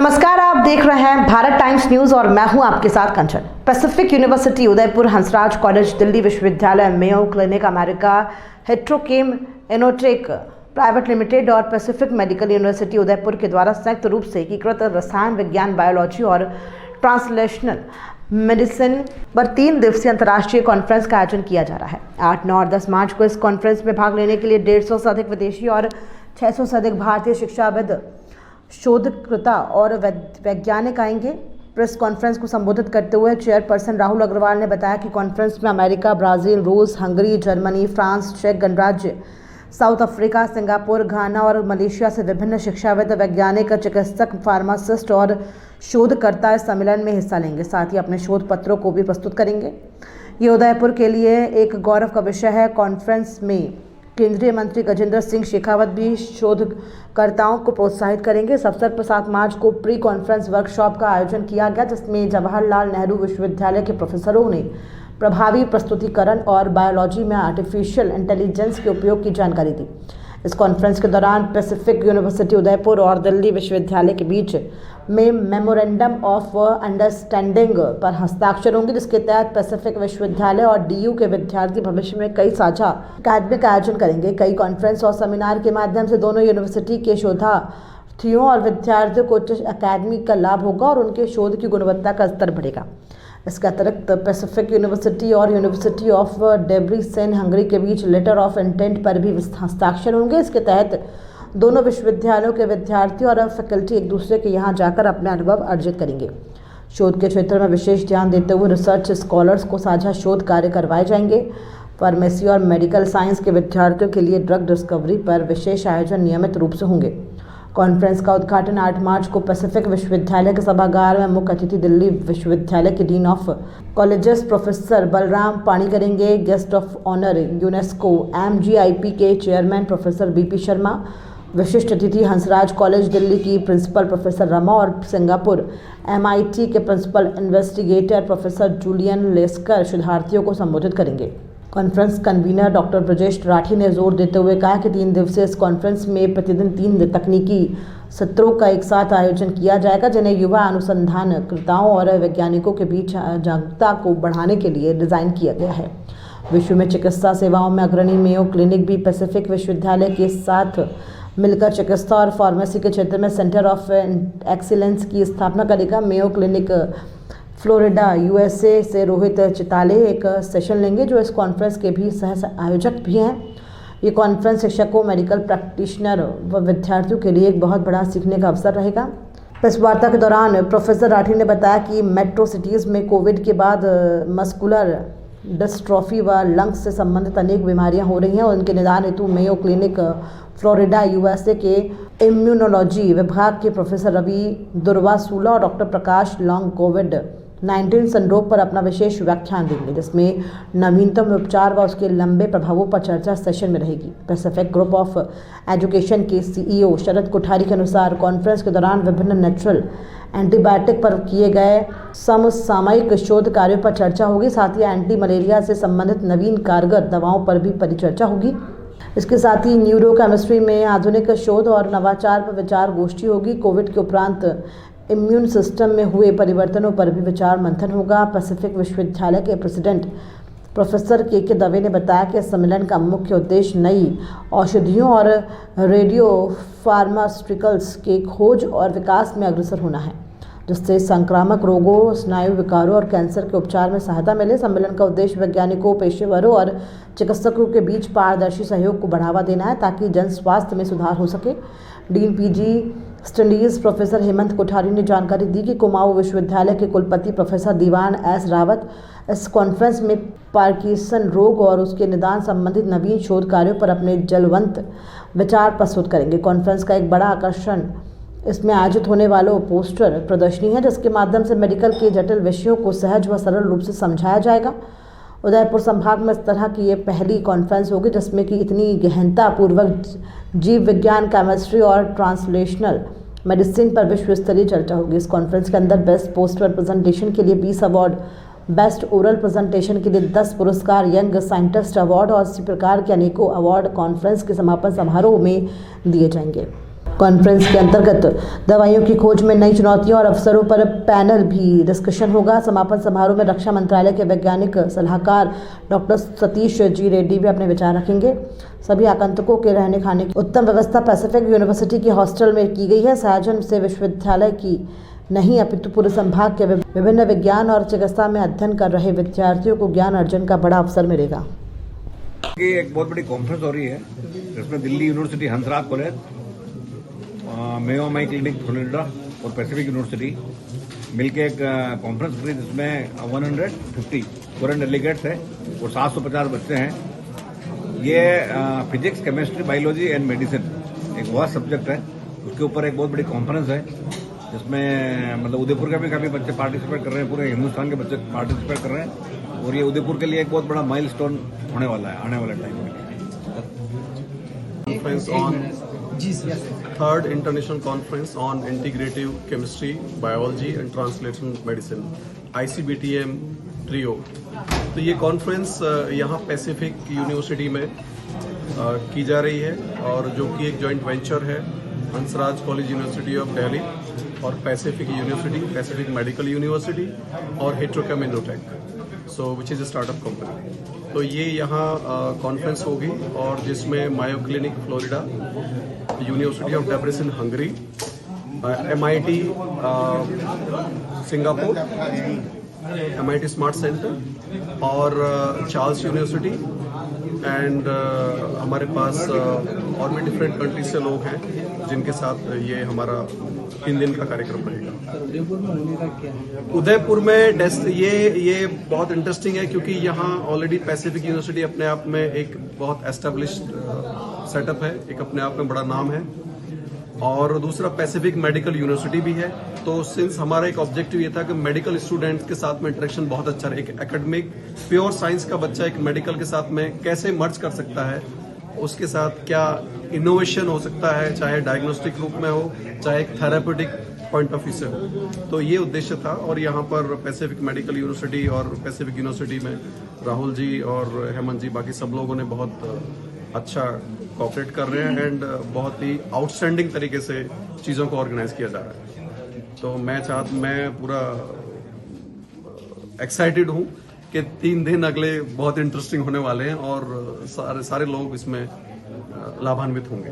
नमस्कार, आप देख रहे हैं भारत टाइम्स न्यूज और मैं हूं आपके साथ Kanchan. Pacific university Udaipur, Hansraj college Delhi विश्वविद्यालय, Mayo clinic America, Hetrochem Innotech private limited और पैसिफिक मेडिकल यूनिवर्सिटी उदयपुर के द्वारा संयुक्त रूप से एकीकृत रसायन विज्ञान, बायोलॉजी और ट्रांसलेशनल मेडिसिन पर 3 दिवसीय अंतर्राष्ट्रीय कॉन्फ्रेंस का आयोजन किया जा रहा है। 8, 9 और 10 मार्च को इस कॉन्फ्रेंस में भाग लेने के लिए 150 से अधिक विदेशी और 600 से अधिक भारतीय शिक्षाविद, शोधकर्ता और वैज्ञानिक आएंगे। प्रेस कॉन्फ्रेंस को संबोधित करते हुए चेयरपर्सन राहुल अग्रवाल ने बताया कि कॉन्फ्रेंस में अमेरिका, ब्राज़ील, रूस, हंगरी, जर्मनी, फ्रांस, चेक गणराज्य, साउथ अफ्रीका, सिंगापुर, घाना और मलेशिया से विभिन्न शिक्षाविद, वैज्ञानिक, चिकित्सक, फार्मासिस्ट और शोधकर्ता इस सम्मेलन में हिस्सा लेंगे। साथ ही अपने शोध पत्रों को भी प्रस्तुत करेंगे। ये उदयपुर के लिए एक गौरव का विषय है। कॉन्फ्रेंस में केंद्रीय मंत्री गजेंद्र सिंह शेखावत भी शोधकर्ताओं को प्रोत्साहित करेंगे। इस अवसर पर 7 मार्च को प्री कॉन्फ्रेंस वर्कशॉप का आयोजन किया गया, जिसमें जवाहरलाल नेहरू विश्वविद्यालय के प्रोफेसरों ने प्रभावी प्रस्तुतिकरण और बायोलॉजी में आर्टिफिशियल इंटेलिजेंस के उपयोग की जानकारी दी। इस कॉन्फ्रेंस के दौरान पैसिफिक यूनिवर्सिटी उदयपुर और दिल्ली विश्वविद्यालय के बीच में मेमोरेंडम ऑफ अंडरस्टैंडिंग पर हस्ताक्षर होंगे, जिसके तहत पैसिफिक विश्वविद्यालय और डीयू के विद्यार्थी भविष्य में कई साझा अकादमिक आयोजन करेंगे। कई कॉन्फ्रेंस और सेमिनार के माध्यम से दोनों यूनिवर्सिटी के शोधार्थियों और विद्यार्थियों को उच्च अकादमिक का लाभ होगा और उनके शोध की गुणवत्ता का स्तर बढ़ेगा। इसके अतिरिक्त पैसिफिक यूनिवर्सिटी और यूनिवर्सिटी ऑफ डेब्रिसेन हंगरी के बीच लेटर ऑफ इंटेंट पर भी हस्ताक्षर होंगे। इसके तहत दोनों विश्वविद्यालयों के विद्यार्थी और फैकल्टी एक दूसरे के यहाँ जाकर अपने अनुभव अर्जित करेंगे। शोध के क्षेत्र में विशेष ध्यान देते हुए रिसर्च स्कॉलर्स को साझा शोध कार्य करवाए जाएंगे। फार्मेसी और मेडिकल साइंस के विद्यार्थियों के लिए ड्रग डिस्कवरी पर विशेष आयोजन नियमित रूप से होंगे। कॉन्फ्रेंस का उद्घाटन 8 मार्च को पैसिफिक विश्वविद्यालय के सभागार में मुख्य अतिथि दिल्ली विश्वविद्यालय के dean of colleges professor Balram Pani करेंगे। Guest of honour UNESCO MGIP के चेयरमैन प्रोफेसर BP शर्मा, विशिष्ट अतिथि हंसराज कॉलेज दिल्ली की प्रिंसिपल प्रोफेसर रमा और सिंगापुर MIT के प्रिंसिपल इन्वेस्टिगेटर प्रोफेसर जूलियन लेस्कर शोधार्थियों को संबोधित करेंगे। Conference convener doctor Brajesh Rathi ने जोर देते हुए कहा कि 3 दिवसीय इस कॉन्फ्रेंस में प्रतिदिन 3 तकनीकी सत्रों का एक साथ आयोजन किया जाएगा, जिन्हें युवा अनुसंधानकर्ताओं और वैज्ञानिकों के बीच जागरूकता को बढ़ाने के लिए डिज़ाइन किया गया है। विश्व में चिकित्सा सेवाओं में अग्रणी मेयो क्लिनिक भी पैसिफिक विश्वविद्यालय के साथ मिलकर चिकित्सा और फार्मेसी के क्षेत्र में सेंटर ऑफ एक्सीलेंस की स्थापना करेगा। मेयो क्लिनिक फ्लोरिडा USA से रोहित चिताले एक सेशन लेंगे, जो इस कॉन्फ्रेंस के भी सह आयोजक भी हैं। ये कॉन्फ्रेंस शिक्षकों, मेडिकल प्रैक्टिशनर व विद्यार्थियों के लिए एक बहुत बड़ा सीखने का अवसर रहेगा। प्रेस वार्ता के दौरान प्रोफेसर राठी ने बताया कि मेट्रो सिटीज़ में कोविड के बाद मस्कुलर डिस्ट्रॉफी व लंग्स से संबंधित अनेक बीमारियां हो रही हैं और उनके निदान हेतु मेयो क्लिनिक फ्लोरिडा USA के इम्यूनोलॉजी विभाग के प्रोफेसर रवि दुर्वासूला और डॉक्टर प्रकाश लॉन्ग COVID-19 संरोग पर अपना विशेष व्याख्यान देंगे, जिसमें नवीनतम उपचार व उसके लंबे प्रभावों पर चर्चा सेशन में रहेगी। पैसिफिक ग्रुप ऑफ एजुकेशन के CEO शरद कोठारी के अनुसार कॉन्फ्रेंस के दौरान विभिन्न नेचुरल एंटीबायोटिक पर किए गए समसामयिक शोध कार्यों पर चर्चा होगी। साथ ही एंटी मलेरिया से संबंधित नवीन कारगर दवाओं पर भी परिचर्चा होगी। इसके साथ ही न्यूरोकेमिस्ट्री में आधुनिक शोध और नवाचार पर विचार गोष्ठी होगी। कोविड के उपरांत इम्यून सिस्टम में हुए परिवर्तनों पर भी विचार मंथन होगा। पैसिफिक विश्वविद्यालय के प्रेसिडेंट प्रोफेसर के दवे ने बताया कि सम्मेलन का मुख्य उद्देश्य नई औषधियों और रेडियो फार्मास्यूटिकल्स के खोज और विकास में अग्रसर होना है, जिससे संक्रामक रोगों, स्नायु विकारों और कैंसर के उपचार में सहायता मिले। सम्मेलन का उद्देश्य वैज्ञानिकों, पेशेवरों और चिकित्सकों के बीच पारदर्शी सहयोग को बढ़ावा देना है, ताकि जन स्वास्थ्य में सुधार हो सके। Dean PG studies professor Hemant Kothari ने जानकारी दी कि कुमाऊं विश्वविद्यालय के कुलपति प्रोफेसर दीवान S रावत इस कॉन्फ्रेंस में पार्किंसन रोग और उसके निदान संबंधित नवीन शोध कार्यों पर अपने जलवंत विचार प्रस्तुत करेंगे। कॉन्फ्रेंस का एक बड़ा आकर्षण इसमें आयोजित होने वालों पोस्टर प्रदर्शनी है, जिसके माध्यम से मेडिकल के जटिल विषयों को सहज व सरल रूप से समझाया जाएगा। उदयपुर संभाग में इस तरह की ये पहली कॉन्फ्रेंस होगी, जिसमें कि इतनी गहनता पूर्वक जीव विज्ञान, केमिस्ट्री और ट्रांसलेशनल मेडिसिन पर विश्व स्तरीय चर्चा होगी। इस कॉन्फ्रेंस के अंदर बेस्ट पोस्टर प्रेजेंटेशन के लिए 20 अवार्ड, बेस्ट ओरल प्रेजेंटेशन के लिए 10 पुरस्कार, यंग साइंटिस्ट अवार्ड और इसी प्रकार के अनेकों अवार्ड कॉन्फ्रेंस के समापन समारोह में दिए जाएंगे। कॉन्फ्रेंस के अंतर्गत दवाइयों की खोज में नई चुनौतियों और अवसरों पर पैनल भी डिस्कशन होगा। समापन समारोह में रक्षा मंत्रालय के वैज्ञानिक सलाहकार डॉक्टर सतीश जी रेड्डी भी अपने विचार रखेंगे। सभी आगंतुकों के रहने खाने की उत्तम व्यवस्था पैसिफिक यूनिवर्सिटी की हॉस्टल में की गई है। आयोजन से विश्वविद्यालय की नहीं अपितु पूरे संभाग के विभिन्न विज्ञान और चिकित्सा में अध्ययन कर रहे विद्यार्थियों को ज्ञान अर्जन का बड़ा अवसर मिलेगा। एक बहुत बड़ी कॉन्फ्रेंस हो रही है जिसमें Delhi university, Hansraj college, Mayo clinic Florida और पैसिफिक यूनिवर्सिटी मिलके एक कॉन्फ्रेंस करी जिसमें 150 फॉरेन डेलीगेट्स है और 750 बच्चे हैं। ये physics, chemistry, biology and medicine एक वास्ट सब्जेक्ट है, उसके ऊपर एक बहुत बड़ी कॉन्फ्रेंस है जिसमें मतलब उदयपुर के भी काफी बच्चे पार्टिसिपेट कर रहे हैं, पूरे हिंदुस्तान के बच्चे पार्टिसिपेट कर रहे हैं और ये उदयपुर के लिए एक बहुत बड़ा माइलस्टोन होने वाला है आने वाले टाइम में। Conference on third international conference on integrative chemistry, biology and translational medicine, ICBTM trio। तो ये कॉन्फ्रेंस यहाँ पैसिफिक यूनिवर्सिटी में की जा रही है और जो कि एक जॉइंट वेंचर है Hansraj college university of Delhi और pacific university, pacific medical university और Heterochem Innotech, so which is a startup company. तो ये यहाँ कॉन्फ्रेंस होगी और जिसमें Mayo Clinic Florida, university of Debrecen Hungary, MIT Singapore, MIT smart center और चार्ल्स यूनिवर्सिटी एंड हमारे पास और भी डिफरेंट कंट्रीज से लोग हैं जिनके साथ ये हमारा 3 दिन का कार्यक्रम रहेगा। उदयपुर में होने का क्या है? उदयपुर में ये बहुत इंटरेस्टिंग है क्योंकि यहाँ ऑलरेडी पैसिफिक यूनिवर्सिटी अपने आप में एक बहुत एस्टेब्लिश्ड सेटअप है, एक अपने आप में बड़ा नाम है और दूसरा पैसिफिक मेडिकल यूनिवर्सिटी भी है। तो सिंस हमारा एक ऑब्जेक्टिव ये था कि मेडिकल स्टूडेंट्स के साथ में इंटरेक्शन बहुत अच्छा रहे, एक एकेडमिक प्योर साइंस का बच्चा एक मेडिकल के साथ में कैसे मर्ज कर सकता है, उसके साथ क्या इनोवेशन हो सकता है, चाहे डायग्नोस्टिक रूप में हो चाहे एक थेराप्यूटिक पॉइंट ऑफ व्यू से हो। तो ये उद्देश्य था और यहाँ पर पैसिफिक मेडिकल यूनिवर्सिटी और पैसिफिक यूनिवर्सिटी में राहुल जी और हेमंत जी बाकी सब लोगों ने बहुत अच्छा कोऑपरेट कर रहे हैं एंड बहुत ही आउटस्टैंडिंग तरीके से चीज़ों को ऑर्गेनाइज किया जा रहा है। तो मैं पूरा एक्साइटेड हूँ कि 3 दिन अगले बहुत इंटरेस्टिंग होने वाले हैं और सारे लोग इसमें लाभान्वित होंगे।